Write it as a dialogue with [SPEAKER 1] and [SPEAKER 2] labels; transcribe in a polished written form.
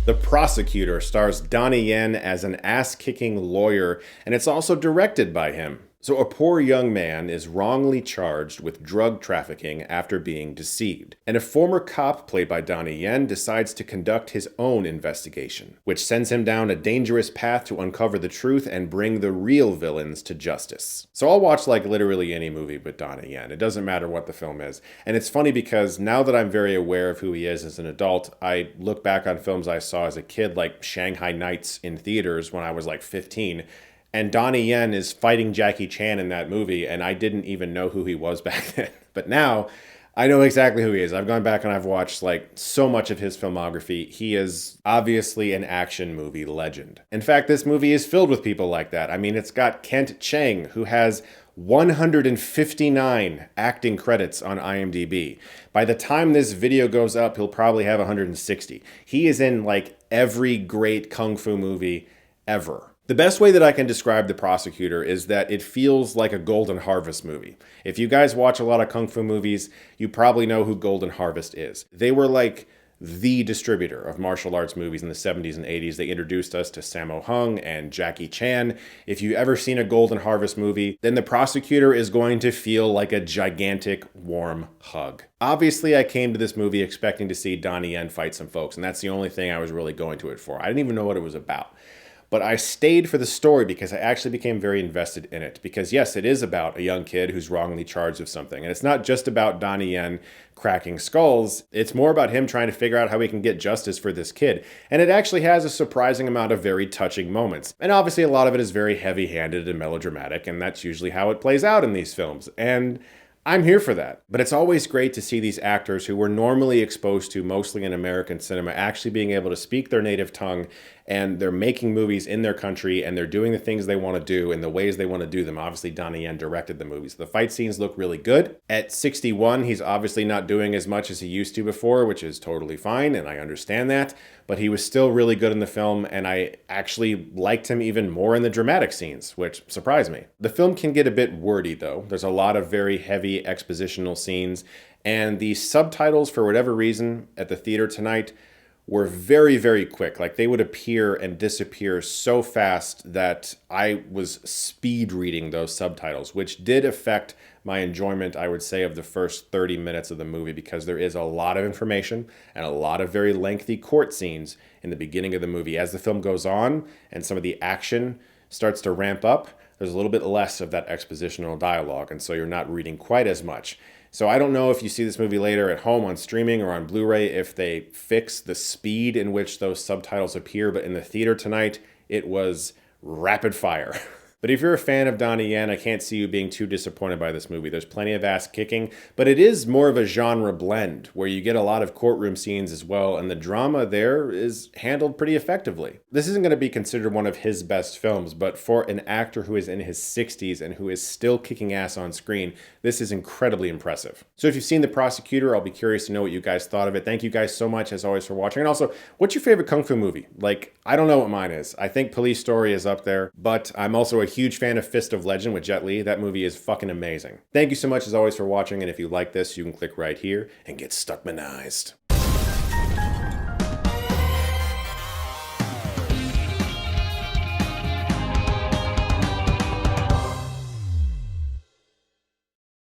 [SPEAKER 1] The Prosecutor stars Donnie Yen as an ass-kicking lawyer, and it's also directed by him. So a poor young man is wrongly charged with drug trafficking after being deceived. And a former cop, played by Donnie Yen, decides to conduct his own investigation, which sends him down a dangerous path to uncover the truth and bring the real villains to justice. So I'll watch like literally any movie with Donnie Yen. It doesn't matter what the film is. And it's funny because now that I'm very aware of who he is as an adult, I look back on films I saw as a kid like Shanghai Nights in theaters when I was like 15. And Donnie Yen is fighting Jackie Chan in that movie, and I didn't even know who he was back then. But now, I know exactly who he is. I've gone back and I've watched like so much of his filmography. He is obviously an action movie legend. In fact, this movie is filled with people like that. I mean, it's got Cheng, who has 159 acting credits on IMDb. By the time this video goes up, he'll probably have 160. He is in like every great kung fu movie ever. The best way that I can describe The Prosecutor is that it feels like a Golden Harvest movie. If you guys watch a lot of kung fu movies, you probably know who Golden Harvest is. They were like the distributor of martial arts movies in the 70s and 80s. They introduced us to Sammo Hung and Jackie Chan. If you've ever seen a Golden Harvest movie, then The Prosecutor is going to feel like a gigantic, warm hug. Obviously, I came to this movie expecting to see Donnie Yen fight some folks, and that's the only thing I was really going to it for. I didn't even know what it was about. But I stayed for the story because I actually became very invested in it. Because yes, it is about a young kid who's wrongly charged with something. And it's not just about Donnie Yen cracking skulls. It's more about him trying to figure out how he can get justice for this kid. And it actually has a surprising amount of very touching moments. And obviously a lot of it is very heavy-handed and melodramatic, and that's usually how it plays out in these films. And I'm here for that. But it's always great to see these actors who we're normally exposed to mostly in American cinema actually being able to speak their native tongue, and they're making movies in their country, and they're doing the things they want to do in the ways they want to do them. Obviously, Donnie Yen directed the movies. The fight scenes look really good. At 61, he's obviously not doing as much as he used to before, which is totally fine, and I understand that. But he was still really good in the film, and I actually liked him even more in the dramatic scenes, which surprised me. The film can get a bit wordy, though. There's a lot of very heavy expositional scenes, and the subtitles, for whatever reason, at the theater tonight were very, very quick. Like they would appear and disappear so fast that I was speed reading those subtitles, which did affect my enjoyment, I would say, of the first 30 minutes of the movie, because there is a lot of information and a lot of very lengthy court scenes in the beginning of the movie. As the film goes on and some of the action starts to ramp up, there's a little bit less of that expositional dialogue, and so you're not reading quite as much. So I don't know if you see this movie later at home on streaming or on Blu-ray, if they fix the speed in which those subtitles appear, but in the theater tonight, it was rapid fire. But if you're a fan of Donnie Yen, I can't see you being too disappointed by this movie. There's plenty of ass kicking, but it is more of a genre blend where you get a lot of courtroom scenes as well, and the drama there is handled pretty effectively. This isn't going to be considered one of his best films, but for an actor who is in his 60s and who is still kicking ass on screen, this is incredibly impressive. So if you've seen The Prosecutor, I'll be curious to know what you guys thought of it. Thank you guys so much, as always, for watching. And also, what's your favorite kung fu movie? Like, I don't know what mine is. I think Police Story is up there, but I'm also a huge fan of Fist of Legend with Jet Li. That movie is fucking amazing. Thank you so much, as always, for watching, and if you like this, you can click right here and get Stuckmanized.